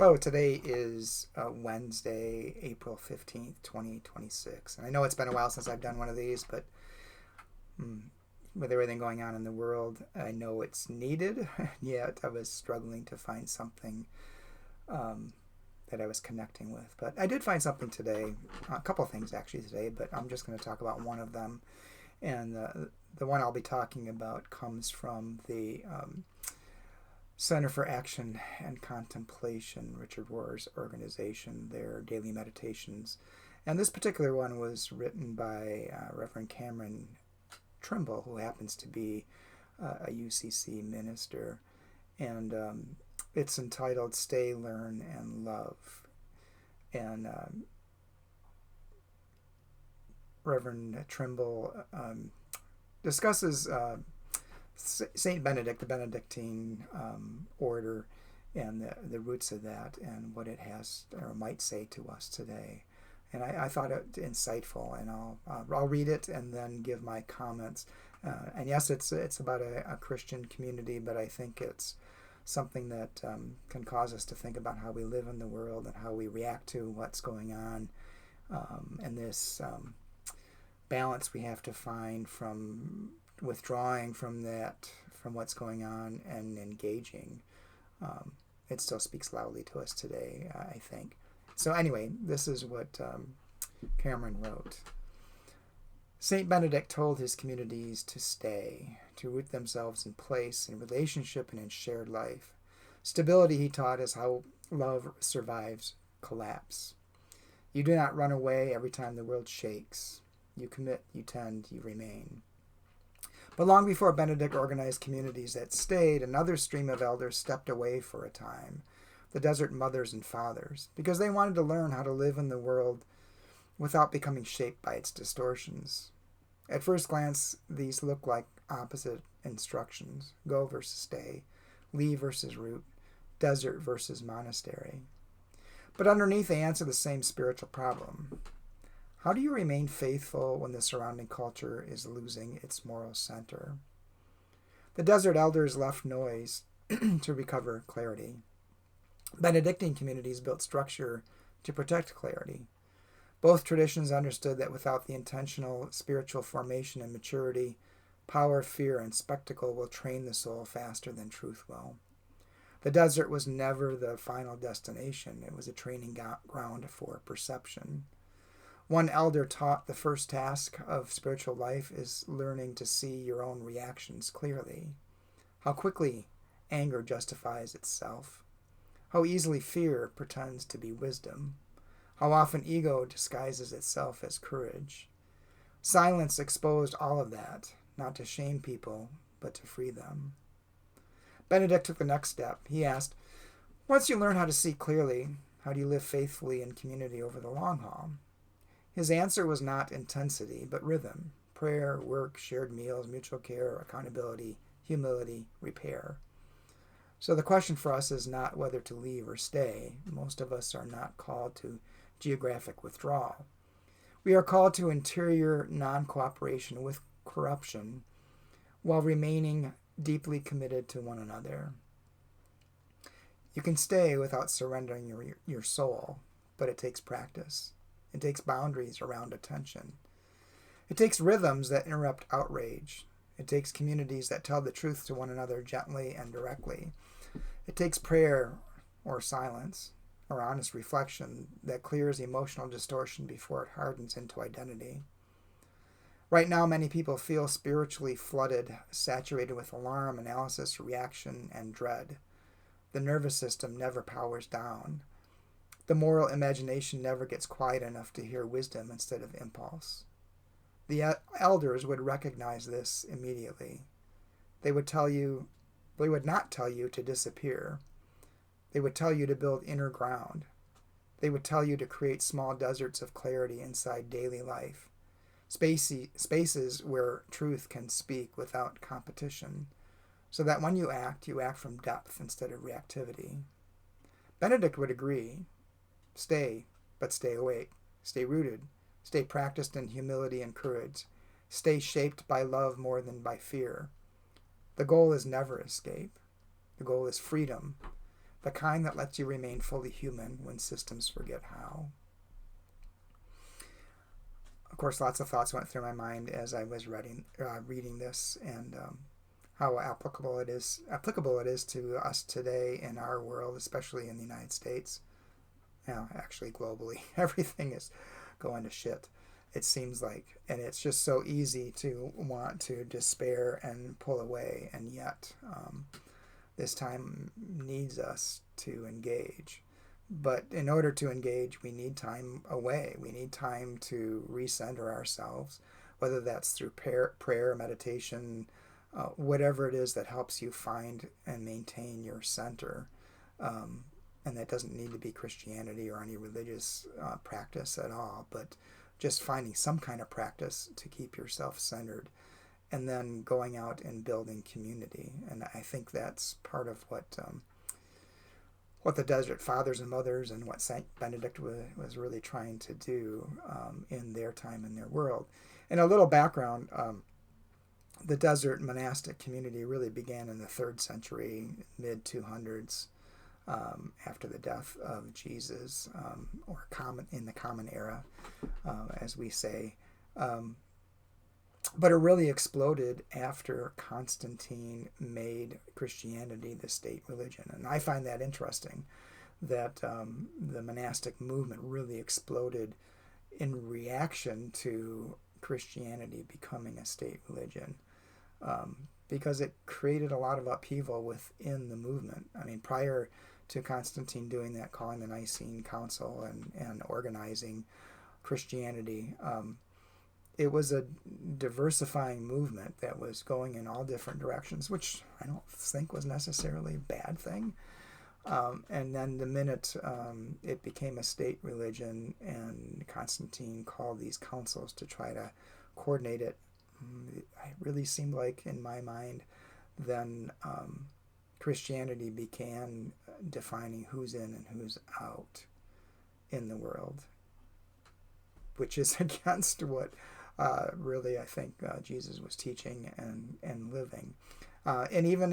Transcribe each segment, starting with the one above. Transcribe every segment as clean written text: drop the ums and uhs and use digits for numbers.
Hello, today is Wednesday, April 15th, 2026. And I know it's been a while since I've done one of these, but mm, with everything going on in the world, I know it's needed. Yet I was struggling to find something um, that I was connecting with. But I did find something today, a couple of things actually today, but I'm just going to talk about one of them. And the one I'll be talking about comes from the Center for Action and Contemplation, Richard Rohr's organization, their daily meditations. And this particular one was written by Reverend Cameron Trimble, who happens to be a UCC minister. And it's entitled Stay, Learn, and Love. And Reverend Trimble discusses Saint Benedict, the Benedictine order, and the roots of that, and what it has or might say to us today. And I thought it insightful, and I'll read it and then give my comments. And yes, it's about a Christian community, but I think it's something that can cause us to think about how we live in the world and how we react to what's going on, and this balance we have to find from withdrawing from what's going on and engaging. It still speaks loudly to us today, I think. So anyway, this is what Cameron wrote. Saint Benedict told his communities to stay, to root themselves in place, in relationship, and in shared life. Stability, he taught, is how love survives collapse. You do not run away every time the world shakes. You commit, you tend, you remain. But long before Benedict organized communities that stayed, another stream of elders stepped away for a time, the desert mothers and fathers, because they wanted to learn how to live in the world without becoming shaped by its distortions. At first glance, these look like opposite instructions: go versus stay, leave versus root, desert versus monastery. But underneath, they answer the same spiritual problem. How do you remain faithful when the surrounding culture is losing its moral center? The desert elders left noise to recover clarity. Benedictine communities built structure to protect clarity. Both traditions understood that without the intentional spiritual formation and maturity, power, fear, and spectacle will train the soul faster than truth will. The desert was never the final destination. It was a training ground for perception. One elder taught the first task of spiritual life is learning to see your own reactions clearly. How quickly anger justifies itself. How easily fear pretends to be wisdom. How often ego disguises itself as courage. Silence exposed all of that, not to shame people, but to free them. Benedict took the next step. He asked, once you learn how to see clearly, how do you live faithfully in community over the long haul? His answer was not intensity, but rhythm: prayer, work, shared meals, mutual care, accountability, humility, repair. So the question for us is not whether to leave or stay. Most of us are not called to geographic withdrawal. We are called to interior non-cooperation with corruption while remaining deeply committed to one another. You can stay without surrendering your soul, but it takes practice. It takes boundaries around attention. It takes rhythms that interrupt outrage. It takes communities that tell the truth to one another gently and directly. It takes prayer or silence or honest reflection that clears emotional distortion before it hardens into identity. Right now, many people feel spiritually flooded, saturated with alarm, analysis, reaction, and dread. The nervous system never powers down. The moral imagination never gets quiet enough to hear wisdom instead of impulse. The elders would recognize this immediately. They would not tell you to disappear. They would tell you to build inner ground. They would tell you to create small deserts of clarity inside daily life, spaces where truth can speak without competition, so that when you act from depth instead of reactivity. Benedict would agree. Stay, but stay awake. Stay rooted. Stay practiced in humility and courage. Stay shaped by love more than by fear. The goal is never escape. The goal is freedom. the kind that lets you remain fully human when systems forget how. Of course, lots of thoughts went through my mind as I was reading this, and how applicable it is to us today in our world, especially in the United States. Actually globally, everything is going to shit, it seems like, and it's just so easy to want to despair and pull away, and yet this time needs us to engage. But in order to engage, we need time away. We need time to recenter ourselves, whether that's through prayer, meditation, whatever it is that helps you find and maintain your center. And that doesn't need to be Christianity or any religious practice at all, but just finding some kind of practice to keep yourself centered, and then going out and building community. And I think that's part of what the Desert Fathers and Mothers and what Saint Benedict was really trying to do in their time in their world. And a little background, the desert monastic community really began in the 3rd century, mid-200s, after the death of Jesus, or in the Common Era, as we say. But it really exploded after Constantine made Christianity the state religion. And I find that interesting, that the monastic movement really exploded in reaction to Christianity becoming a state religion, because it created a lot of upheaval within the movement. I mean, prior to Constantine doing that, calling the Nicene Council and organizing Christianity, it was a diversifying movement that was going in all different directions, which I don't think was necessarily a bad thing. And then the minute it became a state religion and Constantine called these councils to try to coordinate it, it really seemed like, in my mind, then Christianity began defining who's in and who's out in the world, which is against what really I think Jesus was teaching and living. And even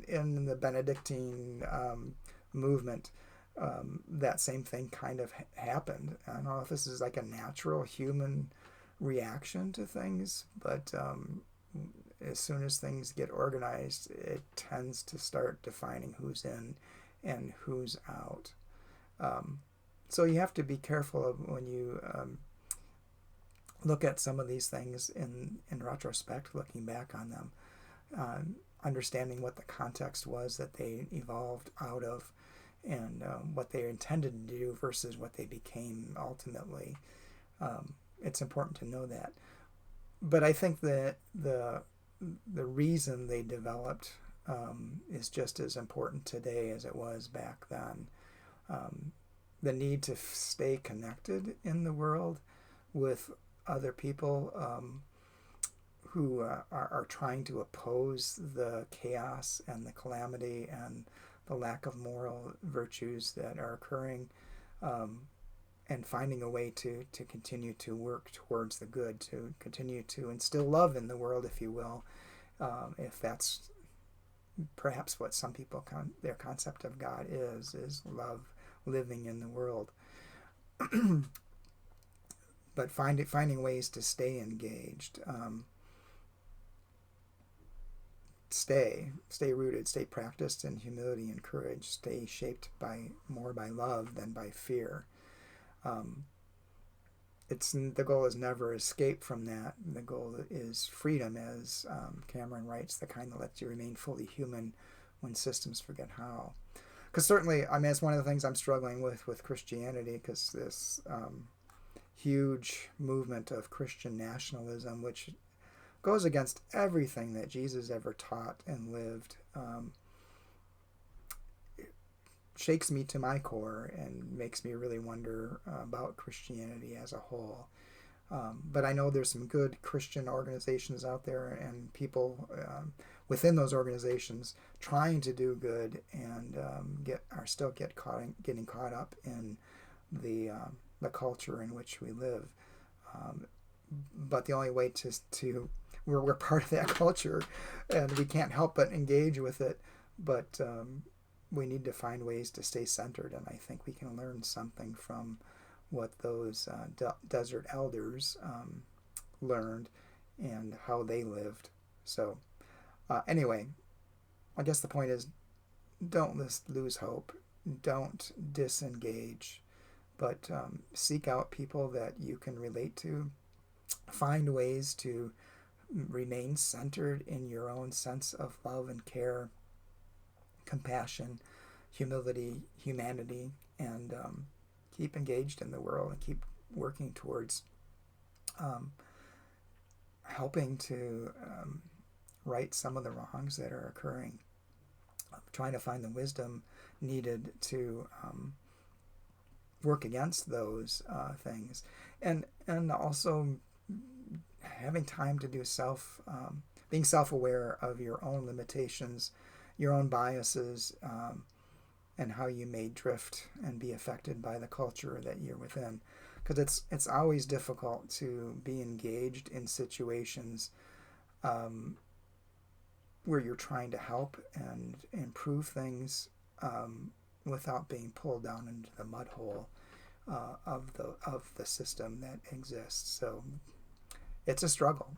in the Benedictine movement, that same thing kind of happened. I don't know if this is like a natural human reaction to things, but as soon as things get organized, it tends to start defining who's in and who's out. So you have to be careful of when you look at some of these things in retrospect, looking back on them, understanding what the context was that they evolved out of, and what they intended to do versus what they became ultimately. It's important to know that. But I think that the reason they developed is just as important today as it was back then. The need to stay connected in the world with other people who are trying to oppose the chaos and the calamity and the lack of moral virtues that are occurring, and finding a way to continue to work towards the good, to continue to instill love in the world, if you will, if that's perhaps what some people, their concept of God is love living in the world. But finding ways to stay engaged, stay rooted, stay practiced in humility and courage, stay shaped more by love than by fear. The goal is never escape from that. The goal is freedom, as Cameron writes, the kind that lets you remain fully human when systems forget how. Because certainly, I mean, it's one of the things I'm struggling with Christianity, because this huge movement of Christian nationalism, which goes against everything that Jesus ever taught and lived, shakes me to my core and makes me really wonder about Christianity as a whole. But I know there's some good Christian organizations out there, and people within those organizations trying to do good and getting caught up in the culture in which we live. But the only way to we're part of that culture, and we can't help but engage with it. But we need to find ways to stay centered, and I think we can learn something from what those desert elders learned and how they lived. So, anyway, I guess the point is, don't lose hope, don't disengage, but seek out people that you can relate to. Find ways to remain centered in your own sense of love and care, compassion, humility, humanity, and keep engaged in the world and keep working towards helping to right some of the wrongs that are occurring. Trying to find the wisdom needed to work against those things, and also having time to do being self-aware of your own limitations, your own biases, and how you may drift and be affected by the culture that you're within. Because it's always difficult to be engaged in situations where you're trying to help and improve things without being pulled down into the mud hole of the system that exists. So it's a struggle,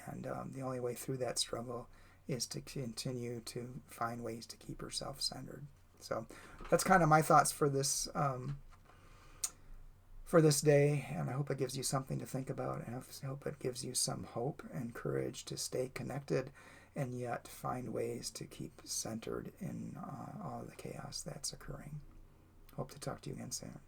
and the only way through that struggle is to continue to find ways to keep yourself centered. So that's kind of my thoughts for this day, and I hope it gives you something to think about, and I hope it gives you some hope and courage to stay connected and yet find ways to keep centered in all the chaos that's occurring. Hope to talk to you again soon.